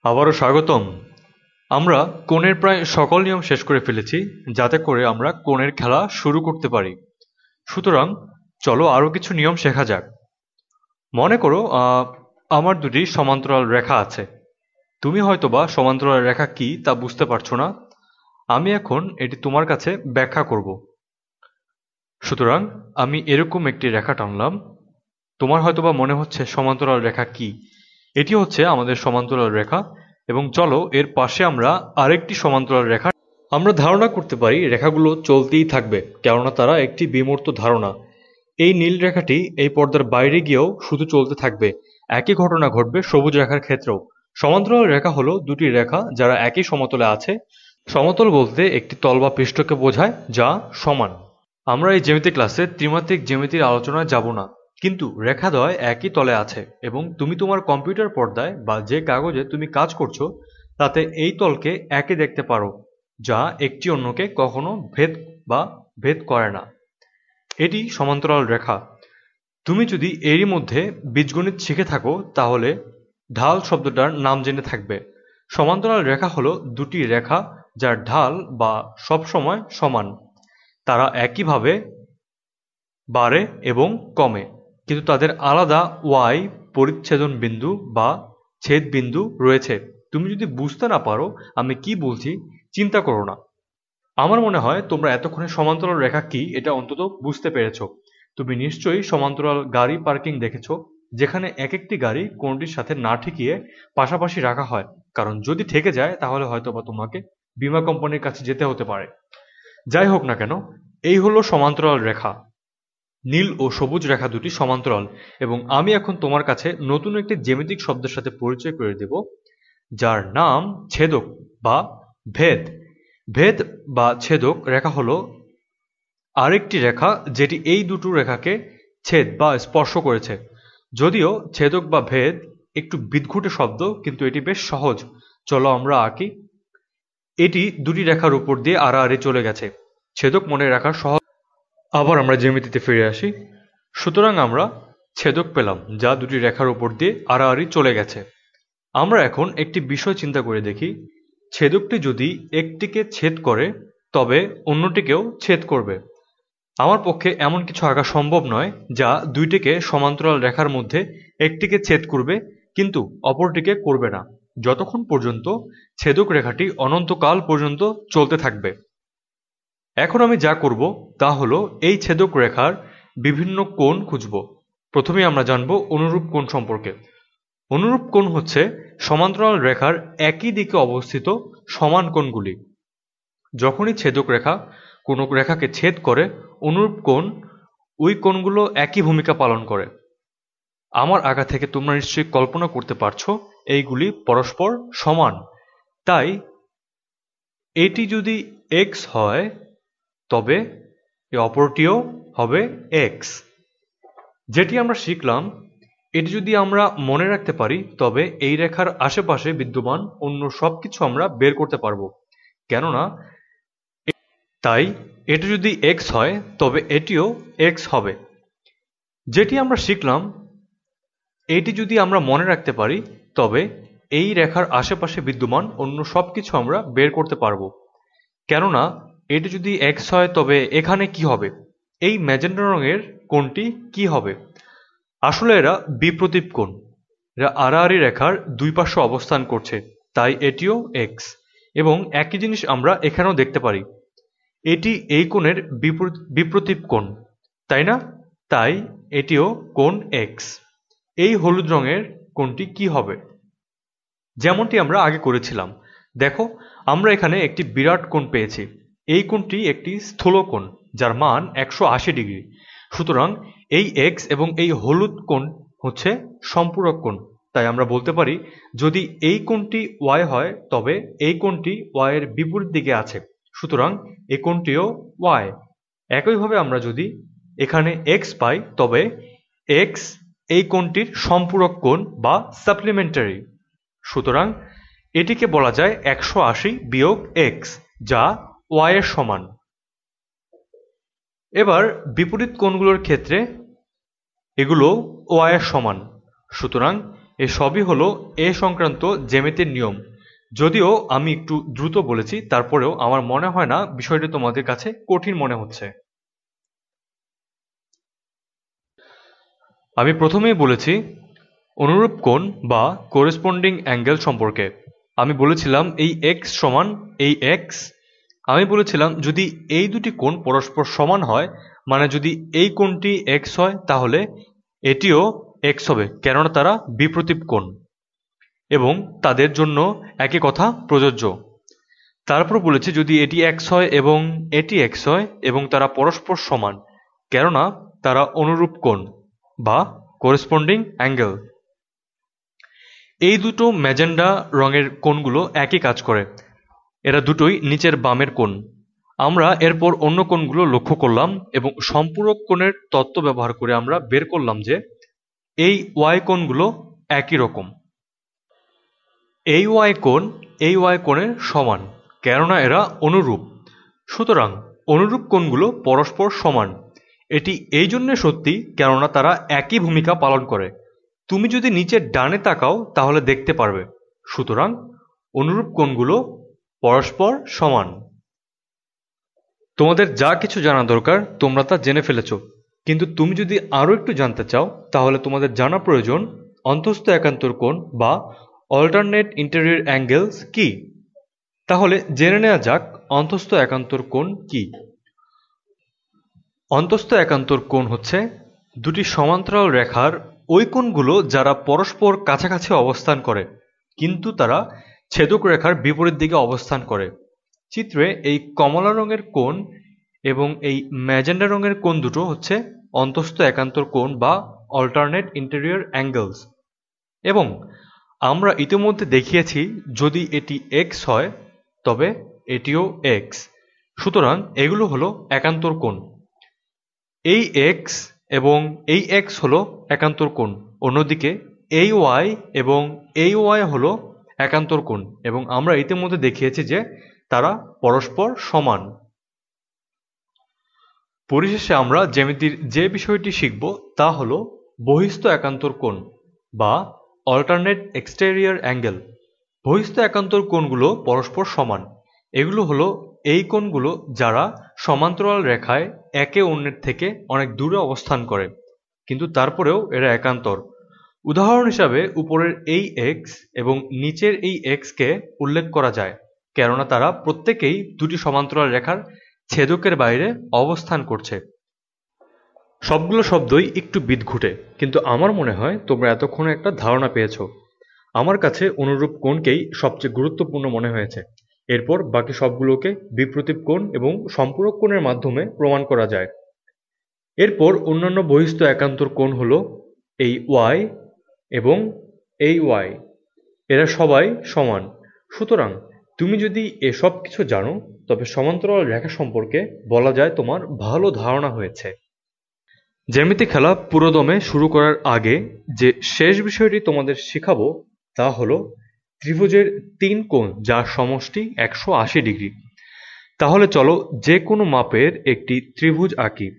আবারও স্বাগতম। আমরা কোণের প্রায় সকল নিয়ম শেষ করে ফেলেছি, যাতে করে আমরা কোণের খেলা শুরু করতে পারি। সুতরাং চলো আরও কিছু নিয়ম শেখা যাক। মনে করো আমার দুটি সমান্তরাল রেখা আছে। তুমি হয়তোবা সমান্তরাল রেখা কি তা বুঝতে পারছো না। আমি এখন এটি তোমার কাছে ব্যাখ্যা করব। সুতরাং আমি এরকম একটি রেখা টানলাম। তোমার হয়তোবা মনে হচ্ছে সমান্তরাল রেখা কি। এটি হচ্ছে আমাদের সমান্তরাল রেখা, এবং চলো এর পাশে আমরা আরেকটি সমান্তরাল রেখা। আমরা ধারণা করতে পারি রেখাগুলো চলতেই থাকবে, কেননা তারা একটি বিমূর্ত ধারণা। এই নীল রেখাটি এই পর্দার বাইরে গিয়েও শুধু চলতে থাকবে। একই ঘটনা ঘটবে সবুজ রেখার ক্ষেত্রেও। সমান্তরাল রেখা হলো দুটি রেখা যারা একই সমতলে আছে। সমতল বলতে একটি তল বা পৃষ্ঠকে বোঝায় যা সমান। আমরা এই জ্যামিতি ক্লাসে ত্রিমাত্রিক জ্যামিতির আলোচনায় যাব না, কিন্তু রেখাদ্বয় একই তলে আছে এবং তুমি তোমার কম্পিউটার পর্দায় বা যে কাগজে তুমি কাজ করছো তাতে এই তলকে একই দেখতে পারো, যা একটি অন্যকে কখনো ভেদ করে না। এটি সমান্তরাল রেখা। তুমি যদি এরই মধ্যে বীজগণিত শিখে থাকো তাহলে ঢাল শব্দটার নাম জেনে থাকবে। সমান্তরাল রেখা হলো দুটি রেখা যার ঢাল বা সবসময় সমান। তারা একইভাবে বাড়ে এবং কমে, কিন্তু তাদের আলাদা ওয়াই পরিচ্ছেদন বিন্দু বা ছেদ বিন্দু রয়েছে। তুমি যদি বুঝতে না পারো আমি কি বলছি, চিন্তা করো না। আমার মনে হয় তোমরা এতক্ষণে সমান্তরাল রেখা কি এটা অন্তত বুঝতে পেরেছো। তুমি নিশ্চয়ই সমান্তরাল গাড়ি পার্কিং দেখেছো, যেখানে এক একটি গাড়ি কোনটির সাথে না ঠেকিয়ে পাশাপাশি রাখা হয়, কারণ যদি ঠেকে যায় তাহলে হয়তোবা তোমাকে বীমা কোম্পানির কাছে যেতে হতে পারে। যাই হোক না কেন, এই হলো সমান্তরাল রেখা। নীল ও সবুজ রেখা দুটি সমান্তরাল, এবং আমি এখন তোমার কাছে নতুন একটি জ্যামিতিক শব্দের সাথে পরিচয় করে দেব, যার নাম ছেদক বা ভেদ। ভেদ বা ছেদক রেখা হলো আরেকটি রেখা যেটি এই দুটো রেখাকে ছেদ বা স্পর্শ করেছে। যদিও ছেদক বা ভেদ একটু বিদঘুটে শব্দ, কিন্তু এটি বেশ সহজ। চলো আমরা আঁকি। এটি দুটি রেখার উপর দিয়ে আড়াআড়ি চলে গেছে। ছেদক মনে রাখার সহজ। আবার আমরা জ্যামিতিতে ফিরে আসি। সুতরাং আমরা ছেদক পেলাম যা দুটি রেখার উপর দিয়ে আড়াআড়ি চলে গেছে। আমরা এখন একটি বিষয় চিন্তা করে দেখি। ছেদকটি যদি একটিকে ছেদ করে তবে অন্যটিকেও ছেদ করবে। আমার পক্ষে এমন কিছু আঁকা সম্ভব নয় যা দুইটিকে সমান্তরাল রেখার মধ্যে একটিকে ছেদ করবে কিন্তু অপরটিকে করবে না, যতক্ষণ পর্যন্ত ছেদক রেখাটি অনন্তকাল পর্যন্ত চলতে থাকবে। এখন আমি যা করব তা হলো এই ছেদক রেখার বিভিন্ন কোণ খুঁজব। প্রথমে আমরা জানব অনুরূপ কোণ সম্পর্কে। অনুরূপ কোণ হচ্ছে সমান্তরাল রেখার একই দিকে অবস্থিত সমান কোণগুলি। যখনই ছেদক রেখা কোনো রেখাকে ছেদ করে, অনুরূপ কোণ ওই কোণগুলো একই ভূমিকা পালন করে। আমার আঁকা থেকে তোমরা নিশ্চয়ই কল্পনা করতে পারছো এইগুলি পরস্পর সমান। তাই এটি যদি এক্স হয় তবে অপরটিও হবে এক্স। যেটি আমরা শিখলাম, এটি যদি আমরা মনে রাখতে পারি তবে এই রেখার আশেপাশে বিদ্যমান অন্য সবকিছু আমরা বের করতে পারবো। কেননা তাই এটি যদি এক্স হয় তবে এটিও এক্স হবে। যেটি আমরা শিখলাম, এটি যদি আমরা মনে রাখতে পারি তবে এই রেখার আশেপাশে বিদ্যমান অন্য সবকিছু আমরা বের করতে পারবো। কেননা এটি যদি এক্স হয় তবে এখানে কি হবে, এই ম্যাজেন্টা রঙের কোণটি কি হবে। আসলে এরা বিপ্রতীপ কোণ। এরা আড়াআড়ি রেখার দুই পাশে অবস্থান করছে, তাই এটিও এক্স। এবং একই জিনিস আমরা এখানেও দেখতে পারি, এটি এই কোণের বিপ্রতীপ কোণ, তাই না? তাই এটিও কোণ এক্স। এই হলুদ রঙের কোণটি কি হবে? যেমনটি আমরা আগে করেছিলাম, দেখো আমরা এখানে একটি বিরাট কোণ পেয়েছি। এই কোণটি একটি স্থূল কোণ যার মান 180 ডিগ্রি। সুতরাং এই এক্স এবং এই হলুদ কোণ হচ্ছে সম্পূরক কোণ। তাই আমরা বলতে পারি যদি এই কোণটি ওয়াই হয় তবে এই কোণটি ওয়াই এর বিপরীত দিকে আছে, সুতরাং এই কোণটিও ওয়াই। একইভাবে আমরা যদি এখানে এক্স পাই তবে এক্স এই কোণটির সম্পূরক কোণ বা সাপ্লিমেন্টারি। সুতরাং এটিকে বলা যায় 180 বিয়োগ এক্স, যা ওয়াই এর সমান। এবার বিপরীত কোণগুলোর ক্ষেত্রে এগুলো ওয়াই এর সমান। সুতরাং এই সবই হলো এ সংক্রান্ত জ্যামিতির নিয়ম। যদিও আমি একটু দ্রুত বলেছি, তারপরেও আমার মনে হয় না বিষয়টি তোমাদের কাছে কঠিন মনে হচ্ছে। আমি প্রথমেই বলেছি অনুরূপ কোণ বা করেসপন্ডিং অ্যাঙ্গেল সম্পর্কে। আমি বলেছিলাম এই এক্স সমান এই এক্স। আমি বলেছিলাম যদি এই দুটি কোণ পরস্পর সমান হয়, মানে যদি এই কোণটি এক্স হয় তাহলে এটিও এক্স হবে, কেননা তারা বিপ্রতীপ কোণ এবং তাদের জন্য একই কথা প্রযোজ্য। তারপর বলেছি যদি এটি এক্স হয় এবং এটি এক্স হয় এবং তারা পরস্পর সমান, কেননা তারা অনুরূপ কোণ বা করেসপন্ডিং অ্যাঙ্গেল। এই দুটো ম্যাজেন্ডা রঙের কোণগুলো একই কাজ করে, এরা দুটোই নিচের বামের কোণ। আমরা এরপর অন্য কোণগুলো লক্ষ্য করলাম এবং সম্পূরক কোণের তত্ত্ব ব্যবহার করে আমরা বের করলাম যে এই ওয়াই কোণগুলো একই রকম। এই ওয়াই কোণের সমান, কেননা এরা অনুরূপ। সুতরাং অনুরূপ কোণগুলো পরস্পর সমান। এটি এই জন্য সত্যি কেননা তারা একই ভূমিকা পালন করে। তুমি যদি নিচের ডানে তাকাও তাহলে দেখতে পারবে। সুতরাং অনুরূপ কোণগুলো পরস্পর সমান। তোমাদের যা কিছু জানা দরকার তোমরা তা জেনে ফেলেছ, কিন্তু তুমি যদি আরও একটু জানতে চাও তাহলে তোমাদের জানা প্রয়োজন অন্তস্থ একান্তর কোণ বা অল্টারনেট ইন্টেরিয়র অ্যাঙ্গেলস কি। তাহলে জেনে নেওয়া যাক অন্তস্থ একান্তর কোণ কি। অন্তস্থ একান্তর কোণ হচ্ছে দুটি সমান্তরাল রেখার ওই কোণগুলো যারা পরস্পর কাছাকাছি অবস্থান করে কিন্তু তারা ছেদক রেখার বিপরীত দিকে অবস্থান করে। চিত্রে এই কমলা রঙের কোণ এবং এই ম্যাজেন্ডা রঙের কোণ দুটো হচ্ছে অন্তস্থ একান্তর কোণ বা অল্টারনেট ইন্টেরিয়র অ্যাঙ্গেলস। এবং আমরা ইতিমধ্যে দেখিয়েছি যদি এটি এক্স হয় তবে এটিও এক্স। সুতরাং এগুলো হলো একান্তর কোণ। এই এক্স এবং এই এক্স হলো একান্তর কোণ। অন্যদিকে এই ওয়াই এবং এই ওয়াই হলো একান্তর কোণ এবং আমরা ইতিমধ্যে দেখিয়েছি যে তারা পরস্পর সমান। পরিশেষে আমরা জ্যামিতির যে বিষয়টি শিখব তা হলো বহিস্থ একান্তর কোণ বা অল্টারনেট এক্সটেরিয়র অ্যাঙ্গেল। বহিস্থ একান্তর কোণগুলো পরস্পর সমান। এগুলো হলো এই কোণগুলো যারা সমান্তরাল রেখায় একে অন্যের থেকে অনেক দূরে অবস্থান করে কিন্তু তারপরেও এরা একান্তর। উদাহরণ হিসাবে উপরের এই এক্স এবং নিচের এই এক্সকে উল্লেখ করা যায়, কেননা তারা প্রত্যেকেই দুটি সমান্তরাল রেখার ছেদকের বাইরে অবস্থান করছে। সবগুলো শব্দই একটু বিদঘুটে, কিন্তু আমার মনে হয় তোমরা এতক্ষণে একটা ধারণা পেয়েছো। আমার কাছে অনুরূপ কোণকেই সবচেয়ে গুরুত্বপূর্ণ মনে হয়েছে। এরপর বাকি সবগুলোকে বিপ্রতীপ কোণ এবং সম্পূরক কোণের মাধ্যমে প্রমাণ করা যায়। এরপর অন্যান্য বহিস্থ একান্তর কোণ হলো এই ওয়াই এবং এই ওয়াই, এরা সবাই সমান। সুতরাং তুমি যদি এসব কিছু জানো তবে সমান্তরাল রেখা সম্পর্কে বলা যায় তোমার ভালো ধারণা হয়েছে। জ্যামিতি খেলা পুরোদমে শুরু করার আগে যে শেষ বিষয়টি তোমাদের শেখাবো তা হলো ত্রিভুজের তিন কোণ যার সমষ্টি 180 ডিগ্রি। তাহলে চলো যে কোনো মাপের একটি ত্রিভুজ আঁকি।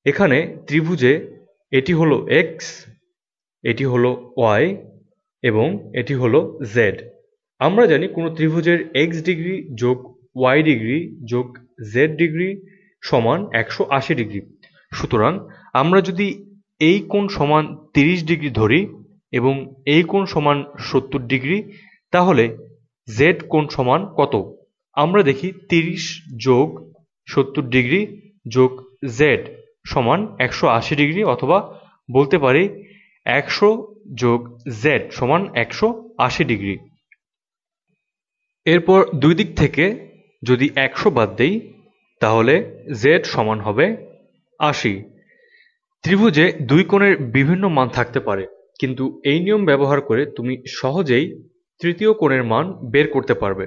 এখানে ত্রিভুজে এটি হলো এক্স, এটি হলো ওয়াই এবং এটি হলো জেড। আমরা জানি কোনো ত্রিভুজের এক্স ডিগ্রি যোগ ওয়াই ডিগ্রি যোগ জেড ডিগ্রি সমান 180 ডিগ্রি। সুতরাং আমরা যদি এই কোণ সমান 30 ডিগ্রি ধরি এবং এই কোণ সমান 70 ডিগ্রি, তাহলে জেড কোণ সমান কত? আমরা দেখি 30 যোগ 70 ডিগ্রি যোগ জেড সমান 180 ডিগ্রি, অথবা বলতে পারি 100 যোগ জেড সমান 180 ডিগ্রি। এরপর দুই দিক থেকে যদি 100 বাদ দেই তাহলে জেড সমান হবে 80। ত্রিভুজে দুই কোণের বিভিন্ন মান থাকতে পারে, কিন্তু এই নিয়ম ব্যবহার করে তুমি সহজেই তৃতীয় কোণের মান বের করতে পারবে।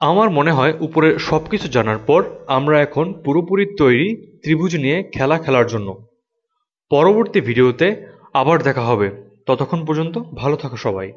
আমার মনে হয় উপরের সবকিছু জানার পর আমরা এখন পুরোপুরি তৈরি ত্রিভুজ নিয়ে খেলার জন্য। পরবর্তী ভিডিওতে আবার দেখা হবে। ততক্ষণ পর্যন্ত ভালো থাকো সবাই।